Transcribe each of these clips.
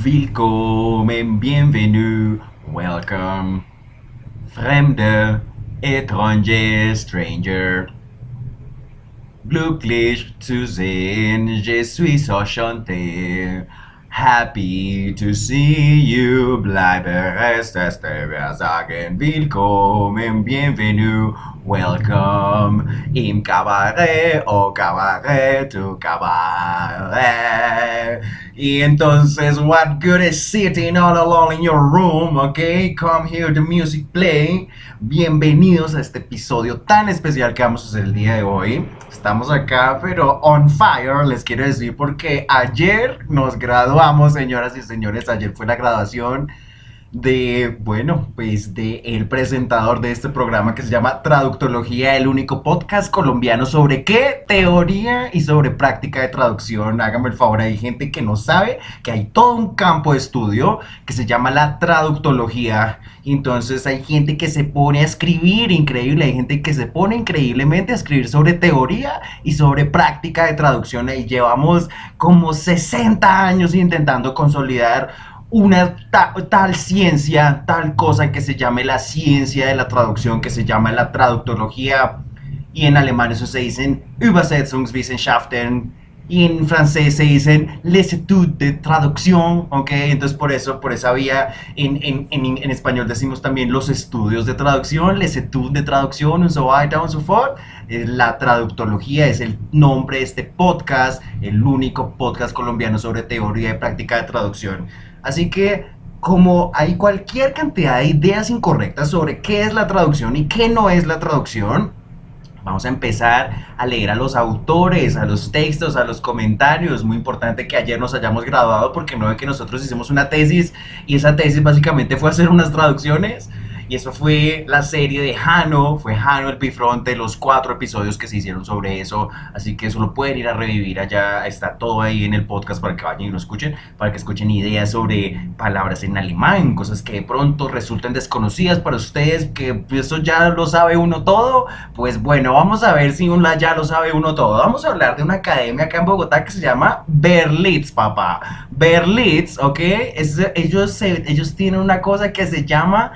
Willkommen, bienvenue, welcome, Fremde, étranger, stranger. Glücklich zu sehen, je suis enchanté. Happy to see you, bleibe restes wir sagen willkommen, bienvenue, welcome im Cabaret o Cabaret tu Cabaret. Y entonces, what good is sitting all alone in your room, okay? Come here, the music play. Bienvenidos a este episodio tan especial que vamos a hacer el día de hoy. Estamos acá, pero on fire, les quiero decir, porque ayer nos graduamos, señoras y señores. Ayer fue la graduación de, bueno, pues de el presentador de este programa que se llama Traductología, el único podcast colombiano sobre qué teoría y sobre práctica de traducción. Háganme el favor, hay gente que no sabe que hay todo un campo de estudio que se llama la traductología. Entonces hay gente que se pone a escribir increíble, hay gente que se pone increíblemente a escribir sobre teoría y sobre práctica de traducción. Y llevamos como 60 años intentando consolidar una tal ciencia, tal cosa que se llame la ciencia de la traducción, que se llama la traductología, y en alemán eso se dicen Übersetzungswissenschaften, y en francés se dicen les études de traducción, ¿ok? Entonces por esa vía, en español decimos también los estudios de traducción, les études de traducción, und so weiter und so fort. La traductología es el nombre de este podcast, el único podcast colombiano sobre teoría y práctica de traducción. Así que, como hay cualquier cantidad de ideas incorrectas sobre qué es la traducción y qué no es la traducción, vamos a empezar a leer a los autores, a los textos, a los comentarios. Muy importante que ayer nos hayamos graduado, porque no es que nosotros hicimos una tesis y esa tesis básicamente fue hacer unas traducciones. Y eso fue la serie de Jano, fue Jano el Bifronte, los 4 episodios que se hicieron sobre eso. Así que eso lo pueden ir a revivir allá, está todo ahí en el podcast para que vayan y lo escuchen, para que escuchen ideas sobre palabras en alemán, cosas que de pronto resulten desconocidas para ustedes, que eso ya lo sabe uno todo. Pues bueno, vamos a ver si ya lo sabe uno todo. Vamos a hablar de una academia acá en Bogotá que se llama Berlitz, papá. Berlitz, ¿ok? Ellos tienen una cosa que se llama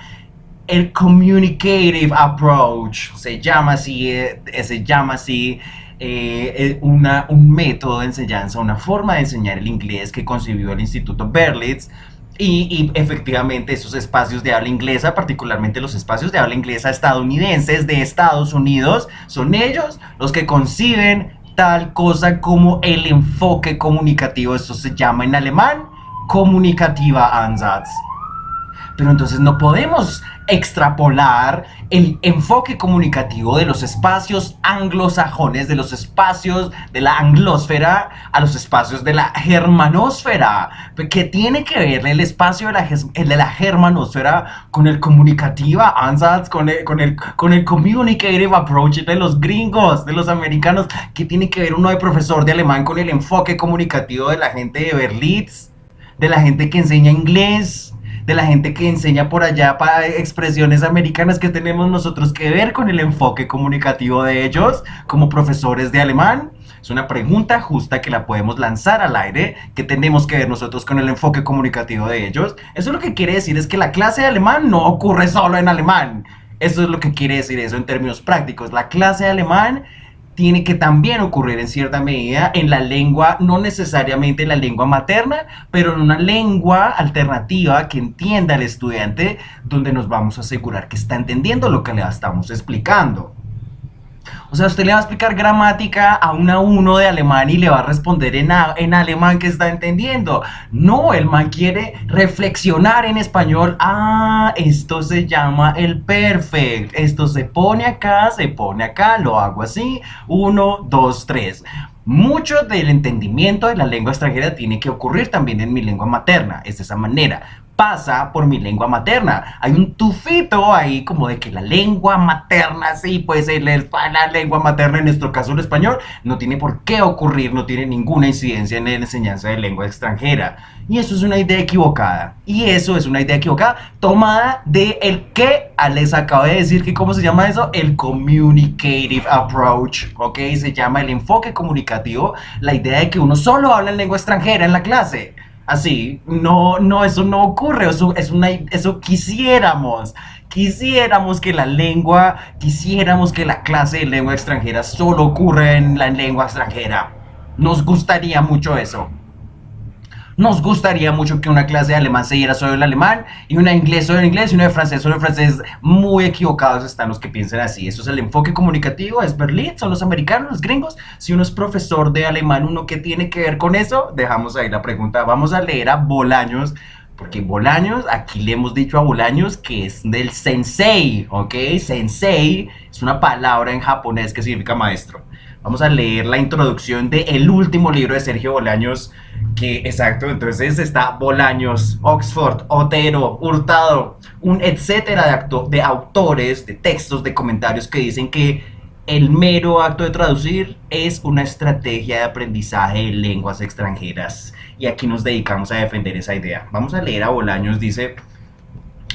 el Communicative Approach, se llama así, un método de enseñanza, una forma de enseñar el inglés que concibió el Instituto Berlitz. Y efectivamente esos espacios de habla inglesa, particularmente los espacios de habla inglesa estadounidenses de Estados Unidos, son ellos los que conciben tal cosa como el enfoque comunicativo. Eso se llama en alemán Kommunikativer Ansatz. Pero entonces no podemos extrapolar el enfoque comunicativo de los espacios anglosajones, de los espacios de la anglósfera, a los espacios de la germanósfera. ¿Qué tiene que ver el espacio de la germanósfera con el comunicativa ansatz, con el communicative approach de los gringos, de los americanos? ¿Qué tiene que ver uno de profesor de alemán con el enfoque comunicativo de la gente de Berlitz, de la gente que enseña inglés, de la gente que enseña por allá para expresiones americanas? Que tenemos nosotros que ver con el enfoque comunicativo de ellos como profesores de alemán? Es una pregunta justa que la podemos lanzar al aire. ¿Qué tenemos que ver nosotros con el enfoque comunicativo de ellos? Eso lo que quiere decir es que la clase de alemán no ocurre solo en alemán. Eso es lo que quiere decir eso en términos prácticos. La clase de alemán tiene que también ocurrir en cierta medida en la lengua, no necesariamente en la lengua materna, pero en una lengua alternativa que entienda al estudiante, donde nos vamos a asegurar que está entendiendo lo que le estamos explicando. O sea, usted le va a explicar gramática a un A1 de alemán y le va a responder en alemán que está entendiendo. No, el man quiere reflexionar en español. Ah, esto se llama el perfect. Esto se pone acá, lo hago así. 1, 2, 3. Mucho del entendimiento de la lengua extranjera tiene que ocurrir también en mi lengua materna. Es de esa manera. Pasa por mi lengua materna. Hay un tufito ahí como de que la lengua materna, sí, pues la lengua materna, en nuestro caso el español, no tiene por qué ocurrir, no tiene ninguna incidencia en la enseñanza de lengua extranjera. Y eso es una idea equivocada. Y eso es una idea equivocada tomada de el que les acabo de decir que, ¿cómo se llama eso? El communicative approach, ¿ok? Se llama el enfoque comunicativo, la idea de que uno solo habla en lengua extranjera en la clase. Así, no, eso no ocurre, eso quisiéramos que la lengua, quisiéramos que la clase de lengua extranjera solo ocurra en la lengua extranjera. Nos gustaría mucho eso. Nos gustaría mucho que una clase de alemán se diera solo el alemán y una de inglés solo el inglés y una de francés solo el francés. Muy equivocados están los que piensan así. Eso es el enfoque comunicativo, es Berlín, son los americanos, los gringos. Si uno es profesor de alemán, ¿uno qué tiene que ver con eso? Dejamos ahí la pregunta. Vamos a leer a Bolaños, porque Bolaños, aquí le hemos dicho a Bolaños que es del sensei, ¿ok? Sensei es una palabra en japonés que significa maestro. Vamos a leer la introducción del último libro de Sergio Bolaños, que exacto, entonces está Bolaños, Oxford, Otero, Hurtado, un etcétera de autores, de textos, de comentarios que dicen que el mero acto de traducir es una estrategia de aprendizaje de lenguas extranjeras. Y aquí nos dedicamos a defender esa idea. Vamos a leer a Bolaños, dice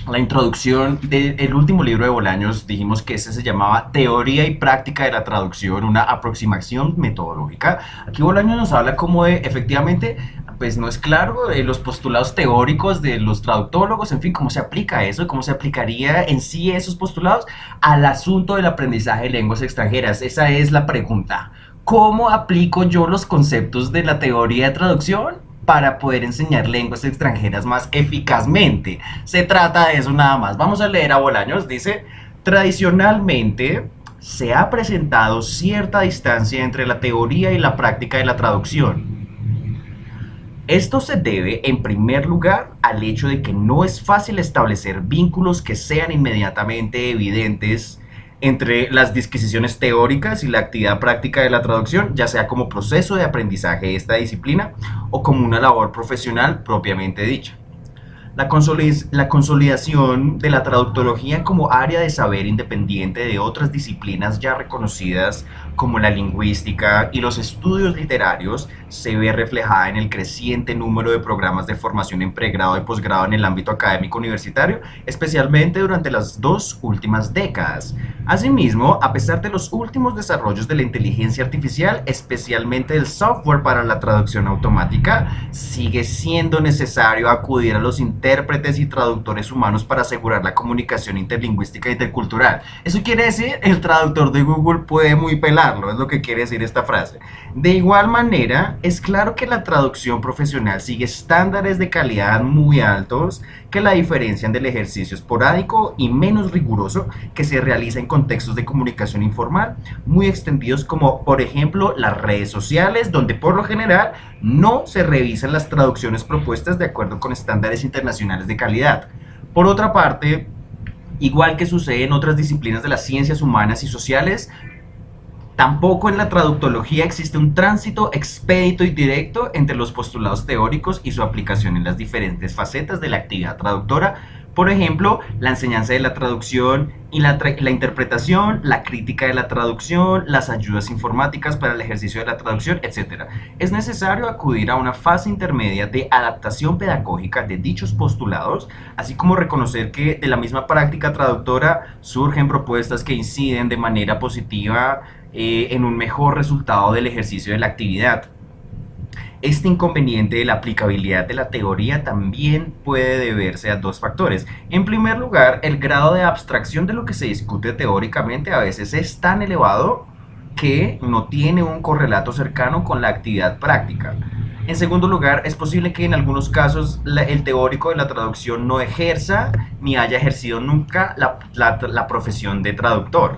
la introducción del último libro de Bolaños, dijimos que ese se llamaba Teoría y Práctica de la Traducción, una aproximación metodológica. Aquí Bolaños nos habla como de, efectivamente, pues no es claro, los postulados teóricos de los traductólogos, en fin, cómo se aplica eso, cómo se aplicaría en sí esos postulados al asunto del aprendizaje de lenguas extranjeras. Esa es la pregunta. ¿Cómo aplico yo los conceptos de la teoría de traducción para poder enseñar lenguas extranjeras más eficazmente? Se trata de eso nada más. Vamos a leer a Bolaños. Dice, tradicionalmente se ha presentado cierta distancia entre la teoría y la práctica de la traducción. Esto se debe, en primer lugar, al hecho de que no es fácil establecer vínculos que sean inmediatamente evidentes entre las disquisiciones teóricas y la actividad práctica de la traducción, ya sea como proceso de aprendizaje de esta disciplina o como una labor profesional propiamente dicha. La consolidación de la traductología como área de saber independiente de otras disciplinas ya reconocidas como la lingüística y los estudios literarios se ve reflejada en el creciente número de programas de formación en pregrado y posgrado en el ámbito académico universitario, especialmente durante las 2 últimas décadas. Asimismo, a pesar de los últimos desarrollos de la inteligencia artificial, especialmente el software para la traducción automática, sigue siendo necesario acudir a los intérpretes y traductores humanos para asegurar la comunicación interlingüística e intercultural. Eso quiere decir, el traductor de Google puede muy pelarlo, es lo que quiere decir esta frase. De igual manera, es claro que la traducción profesional sigue estándares de calidad muy altos que la diferencian del ejercicio esporádico y menos riguroso que se realiza en contextos de comunicación informal muy extendidos como, por ejemplo, las redes sociales, donde por lo general no se revisan las traducciones propuestas de acuerdo con estándares internacionales de calidad. Por otra parte, igual que sucede en otras disciplinas de las ciencias humanas y sociales, tampoco en la traductología existe un tránsito expedito y directo entre los postulados teóricos y su aplicación en las diferentes facetas de la actividad traductora. Por ejemplo, la enseñanza de la traducción y la interpretación, la crítica de la traducción, las ayudas informáticas para el ejercicio de la traducción, etc. Es necesario acudir a una fase intermedia de adaptación pedagógica de dichos postulados, así como reconocer que de la misma práctica traductora surgen propuestas que inciden de manera positiva en un mejor resultado del ejercicio de la actividad. Este inconveniente de la aplicabilidad de la teoría también puede deberse a 2 factores. En primer lugar, el grado de abstracción de lo que se discute teóricamente a veces es tan elevado que no tiene un correlato cercano con la actividad práctica. En segundo lugar, es posible que en algunos casos el teórico de la traducción no ejerza ni haya ejercido nunca la profesión de traductor.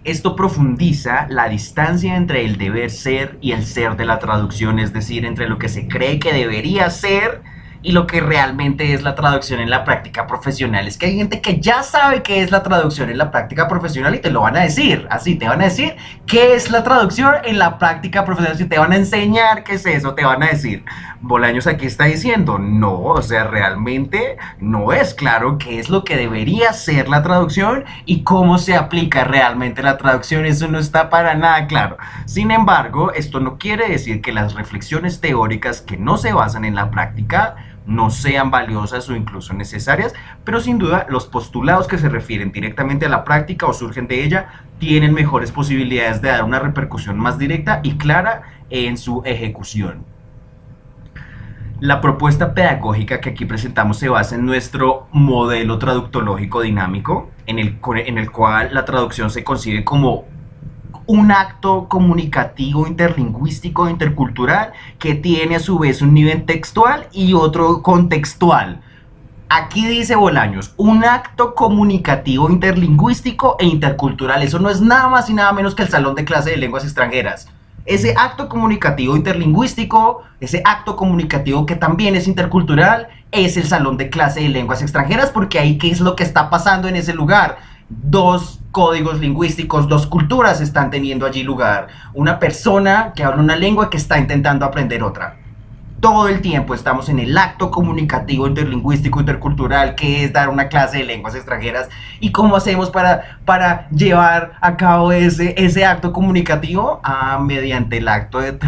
Esto profundiza la distancia entre el deber ser y el ser de la traducción, es decir, entre lo que se cree que debería ser y lo que realmente es la traducción en la práctica profesional. Es que hay gente que ya sabe qué es la traducción en la práctica profesional y te lo van a decir, así, te van a decir qué es la traducción en la práctica profesional, si te van a enseñar qué es eso, te van a decir. Bolaños aquí está diciendo, no, o sea, realmente no es claro qué es lo que debería ser la traducción y cómo se aplica realmente la traducción, eso no está para nada claro. Sin embargo, esto no quiere decir que las reflexiones teóricas que no se basan en la práctica no sean valiosas o incluso necesarias, pero sin duda los postulados que se refieren directamente a la práctica o surgen de ella tienen mejores posibilidades de dar una repercusión más directa y clara en su ejecución. La propuesta pedagógica que aquí presentamos se basa en nuestro modelo traductológico dinámico, en el cual la traducción se concibe como un acto comunicativo interlingüístico intercultural que tiene a su vez un nivel textual y otro contextual. Aquí dice Bolaños, un acto comunicativo interlingüístico e intercultural. Eso no es nada más y nada menos que el salón de clase de lenguas extranjeras. Ese acto comunicativo interlingüístico, ese acto comunicativo que también es intercultural, es el salón de clase de lenguas extranjeras, porque ahí qué es lo que está pasando en ese lugar. Dos códigos lingüísticos, dos culturas están teniendo allí lugar. Una persona que habla una lengua que está intentando aprender otra. Todo el tiempo estamos en el acto comunicativo interlingüístico intercultural, que es dar una clase de lenguas extranjeras. ¿Y cómo hacemos para llevar a cabo ese acto comunicativo? Mediante el acto de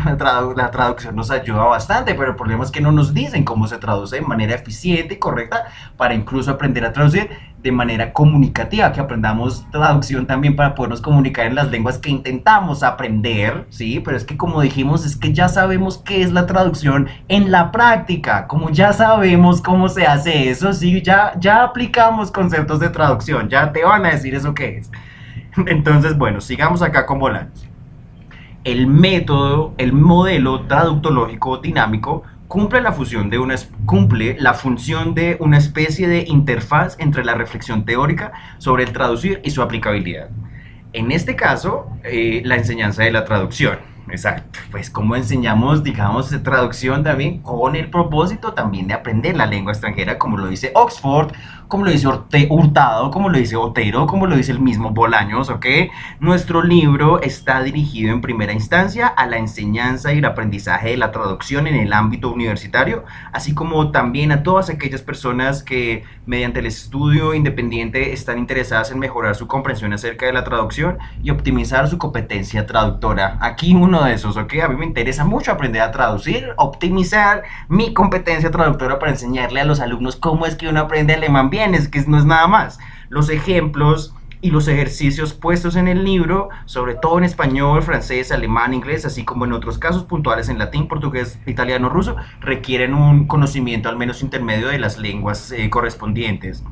la traducción nos ayuda bastante, pero el problema es que no nos dicen cómo se traduce de manera eficiente y correcta para incluso aprender a traducir de manera comunicativa, que aprendamos traducción también para podernos comunicar en las lenguas que intentamos aprender, ¿sí? Pero es que como dijimos, es que ya sabemos qué es la traducción en la práctica, como ya sabemos cómo se hace eso, ¿sí? Ya aplicamos conceptos de traducción, ya te van a decir eso qué es. Entonces, bueno, sigamos acá con Bolaños. El método, el modelo traductológico dinámico cumple la función de una especie de interfaz entre la reflexión teórica sobre el traducir y su aplicabilidad. En este caso, la enseñanza de la traducción. Exacto, pues como enseñamos, digamos, traducción también con el propósito también de aprender la lengua extranjera, como lo dice Oxford, como lo dice Hurtado, como lo dice Otero, como lo dice el mismo Bolaños, ¿ok? Nuestro libro está dirigido en primera instancia a la enseñanza y el aprendizaje de la traducción en el ámbito universitario, así como también a todas aquellas personas que mediante el estudio independiente están interesadas en mejorar su comprensión acerca de la traducción y optimizar su competencia traductora. Aquí uno de esos, ¿ok? A mí me interesa mucho aprender a traducir, optimizar mi competencia traductora para enseñarle a los alumnos cómo es que uno aprende alemán bien, es que no es nada más. Los ejemplos y los ejercicios puestos en el libro, sobre todo en español, francés, alemán, inglés, así como en otros casos puntuales en latín, portugués, italiano, ruso, requieren un conocimiento al menos intermedio de las lenguas correspondientes.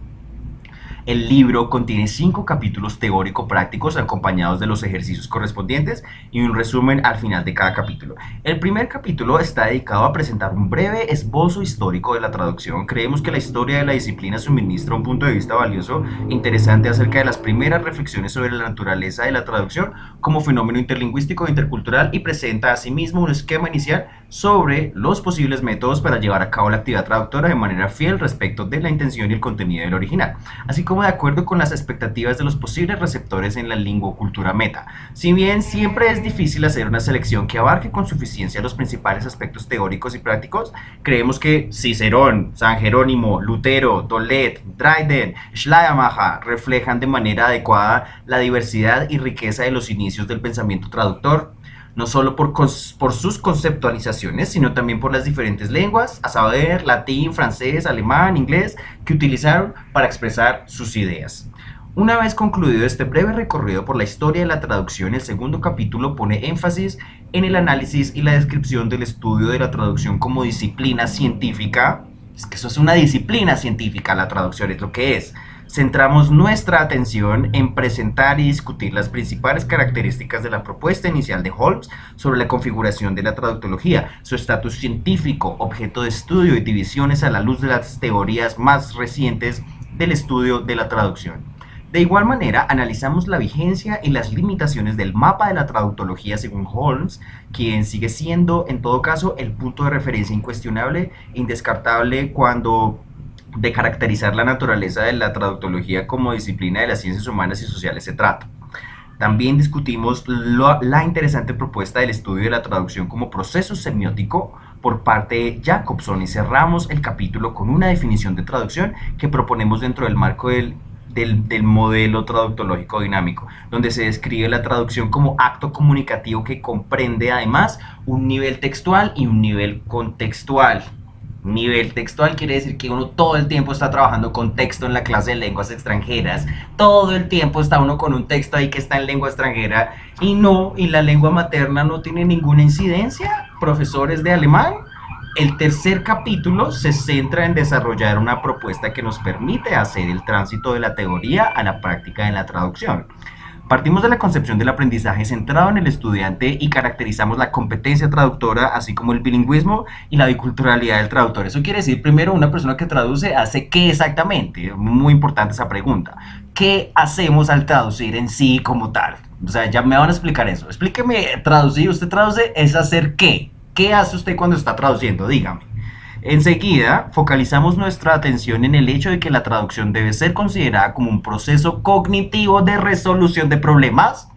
El libro contiene 5 capítulos teórico-prácticos acompañados de los ejercicios correspondientes y un resumen al final de cada capítulo. El primer capítulo está dedicado a presentar un breve esbozo histórico de la traducción. Creemos que la historia de la disciplina suministra un punto de vista valioso e interesante acerca de las primeras reflexiones sobre la naturaleza de la traducción como fenómeno interlingüístico e intercultural, y presenta asimismo un esquema inicial sobre los posibles métodos para llevar a cabo la actividad traductora de manera fiel respecto de la intención y el contenido del original, así como de acuerdo con las expectativas de los posibles receptores en la lingocultura meta. Si bien siempre es difícil hacer una selección que abarque con suficiencia los principales aspectos teóricos y prácticos, creemos que Cicerón, San Jerónimo, Lutero, Dolet, Dryden, Schleiermacher reflejan de manera adecuada la diversidad y riqueza de los inicios del pensamiento traductor, no solo por sus conceptualizaciones, sino también por las diferentes lenguas, a saber, latín, francés, alemán, inglés, que utilizaron para expresar sus ideas. Una vez concluido este breve recorrido por la historia de la traducción, el segundo capítulo pone énfasis en el análisis y la descripción del estudio de la traducción como disciplina científica. Es que eso es una disciplina científica, la traducción es lo que es. Centramos nuestra atención en presentar y discutir las principales características de la propuesta inicial de Holmes sobre la configuración de la traductología, su estatus científico, objeto de estudio y divisiones a la luz de las teorías más recientes del estudio de la traducción. De igual manera, analizamos la vigencia y las limitaciones del mapa de la traductología según Holmes, quien sigue siendo, en todo caso, el punto de referencia incuestionable e indescartable cuando de caracterizar la naturaleza de la traductología como disciplina de las ciencias humanas y sociales se trata. También discutimos la interesante propuesta del estudio de la traducción como proceso semiótico por parte de Jacobson, y cerramos el capítulo con una definición de traducción que proponemos dentro del marco del modelo traductológico dinámico, donde se describe la traducción como acto comunicativo que comprende además un nivel textual y un nivel contextual. Nivel textual quiere decir que uno todo el tiempo está trabajando con texto en la clase de lenguas extranjeras, todo el tiempo está uno con un texto ahí que está en lengua extranjera y la lengua materna no tiene ninguna incidencia. Profesores de alemán, El tercer capítulo se centra en desarrollar una propuesta que nos permite hacer el tránsito de la teoría a la práctica en la traducción. Partimos de la concepción del aprendizaje centrado en el estudiante y caracterizamos la competencia traductora, así como el bilingüismo y la biculturalidad del traductor. Eso quiere decir, primero, una persona que traduce hace qué exactamente. Muy importante esa pregunta. ¿Qué hacemos al traducir en sí como tal? O sea, ya me van a explicar eso. Explíqueme, traducir, usted traduce es hacer qué. ¿Qué hace usted cuando está traduciendo? Dígame. Enseguida, focalizamos nuestra atención en el hecho de que la traducción debe ser considerada como un proceso cognitivo de resolución de problemas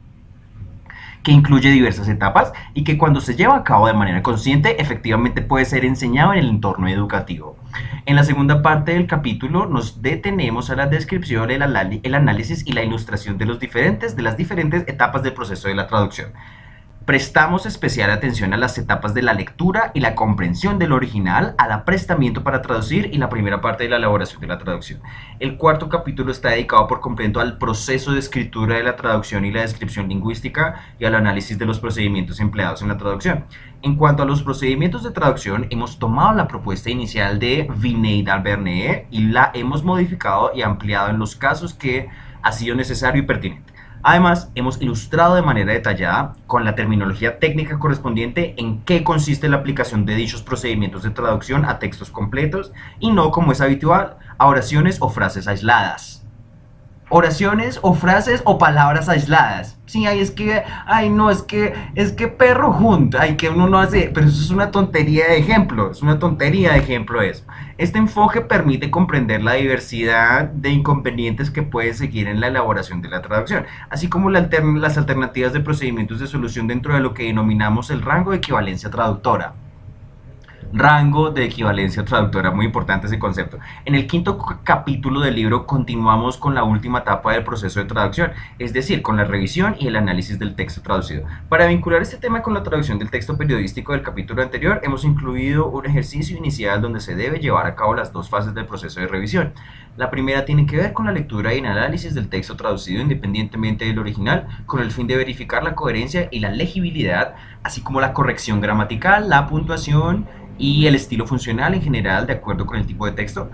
que incluye diversas etapas y que cuando se lleva a cabo de manera consciente, efectivamente puede ser enseñado en el entorno educativo. En la segunda parte del capítulo nos detenemos a la descripción, el análisis y la ilustración de las diferentes etapas del proceso de la traducción. Prestamos especial atención a las etapas de la lectura y la comprensión del original, al aprestamiento para traducir y la primera parte de la elaboración de la traducción. El cuarto capítulo está dedicado por completo al proceso de escritura de la traducción y la descripción lingüística y al análisis de los procedimientos empleados en la traducción. En cuanto a los procedimientos de traducción, hemos tomado la propuesta inicial de Vinay d'Albernay y la hemos modificado y ampliado en los casos que ha sido necesario y pertinente. Además, hemos ilustrado de manera detallada, con la terminología técnica correspondiente, en qué consiste la aplicación de dichos procedimientos de traducción a textos completos y no, como es habitual, a oraciones o frases aisladas. Oraciones o frases o palabras aisladas. Sí, no, es que perro junto, que uno no hace, pero eso es una tontería de ejemplo, eso. Este enfoque permite comprender la diversidad de inconvenientes que puede seguir en la elaboración de la traducción, así como las alternativas de procedimientos de solución dentro de lo que denominamos el rango de equivalencia traductora. Rango de equivalencia traductora, muy importante ese concepto. En el quinto capítulo del libro continuamos con la última etapa del proceso de traducción, es decir, con la revisión y el análisis del texto traducido. Para vincular este tema con la traducción del texto periodístico del capítulo anterior, hemos incluido un ejercicio inicial donde se debe llevar a cabo las dos fases del proceso de revisión. La primera tiene que ver con la lectura y el análisis del texto traducido independientemente del original, con el fin de verificar la coherencia y la legibilidad, así como la corrección gramatical, la puntuación y el estilo funcional en general de acuerdo con el tipo de texto.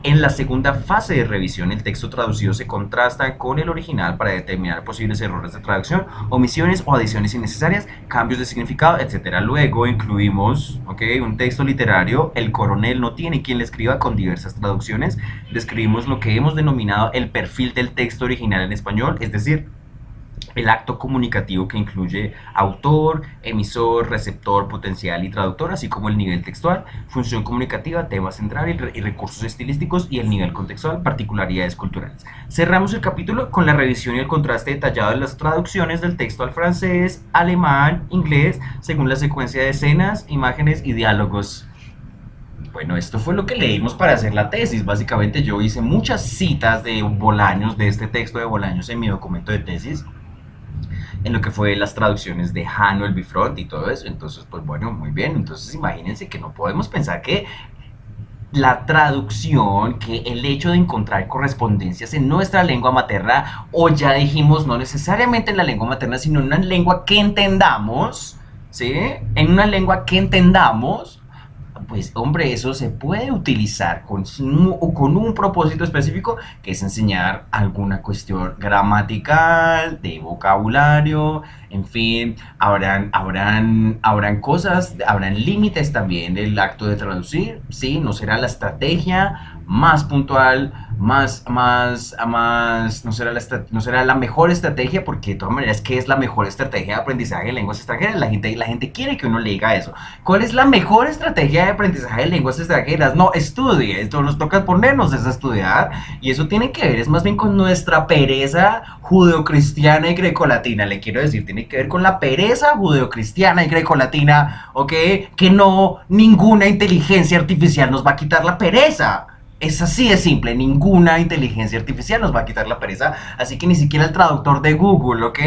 En la segunda fase de revisión, el texto traducido se contrasta con el original para determinar posibles errores de traducción, omisiones o adiciones innecesarias, cambios de significado, etc. Luego incluimos un texto literario, El coronel no tiene quien le escriba, con diversas traducciones. Describimos lo que hemos denominado el perfil del texto original en español, es decir, el acto comunicativo que incluye autor, emisor, receptor, potencial y traductor, así como el nivel textual, función comunicativa, tema central y recursos estilísticos, y el nivel contextual, particularidades culturales. Cerramos el capítulo con la revisión y el contraste detallado de las traducciones del texto al francés, alemán, inglés, según la secuencia de escenas, imágenes y diálogos. Bueno, esto fue lo que leímos para hacer la tesis. Básicamente yo hice muchas citas de Bolaños, de este texto de Bolaños, en mi documento de tesis, en lo que fue las traducciones de Jano, el Bifront y todo eso. Entonces, pues bueno, muy bien. Entonces imagínense que no podemos pensar que la traducción, que el hecho de encontrar correspondencias en nuestra lengua materna, o ya dijimos, no necesariamente en la lengua materna, sino en una lengua que entendamos, ¿sí? En una lengua que entendamos, pues hombre, eso se puede utilizar con un propósito específico, que es enseñar alguna cuestión gramatical, de vocabulario, en fin, habrán cosas, habrán límites también del acto de traducir, ¿sí? No será la estrategia más puntual, no será la mejor estrategia, porque de todas maneras, ¿qué es la mejor estrategia de aprendizaje de lenguas extranjeras? La gente quiere que uno le diga eso. ¿Cuál es la mejor estrategia de aprendizaje de lenguas extranjeras? No, estudie. Esto nos toca ponernos a estudiar, y eso tiene que ver, es más bien con nuestra pereza judeocristiana y grecolatina. Le quiero decir, tiene que ver con la pereza judeocristiana y grecolatina, ¿ok? Que no, ninguna inteligencia artificial nos va a quitar la pereza. Es así de simple, ninguna inteligencia artificial nos va a quitar la pereza, así que ni siquiera el traductor de Google, ¿ok?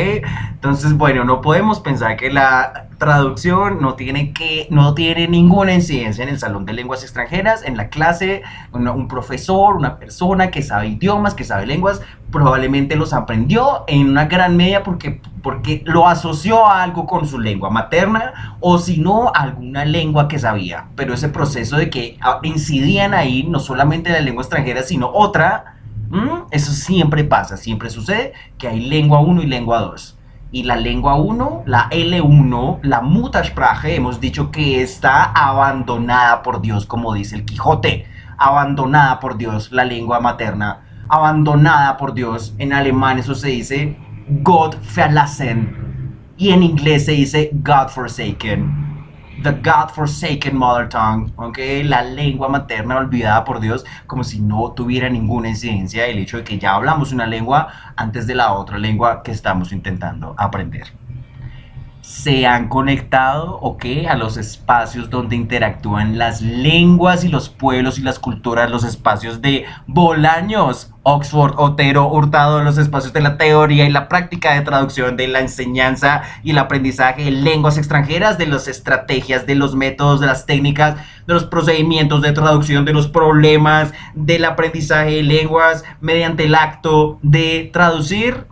Entonces, bueno, no podemos pensar que la traducción no tiene ninguna incidencia en el salón de lenguas extranjeras, en la clase, un profesor, una persona que sabe idiomas, que sabe lenguas, probablemente los aprendió en una gran medida porque lo asoció a algo con su lengua materna o si no, alguna lengua que sabía. Pero ese proceso de que incidían ahí no solamente la lengua extranjera, sino otra, eso siempre pasa, siempre sucede que hay lengua uno y lengua 2 y la lengua uno, la L1, la Muttersprache, hemos dicho que está abandonada por Dios, como dice el Quijote, abandonada por Dios, la lengua materna, abandonada por Dios. En alemán eso se dice Gott verlassen y en inglés se dice God forsaken. The God-forsaken mother tongue, ¿ok? La lengua materna olvidada por Dios, como si no tuviera ninguna incidencia el hecho de que ya hablamos una lengua antes de la otra lengua que estamos intentando aprender. Se han conectado, ¿ok? A los espacios donde interactúan las lenguas y los pueblos y las culturas, los espacios de Bolaños, Oxford, Otero, Hurtado, los espacios de la teoría y la práctica de traducción, de la enseñanza y el aprendizaje de lenguas extranjeras, de las estrategias, de los métodos, de las técnicas, de los procedimientos de traducción, de los problemas, del aprendizaje de lenguas mediante el acto de traducir.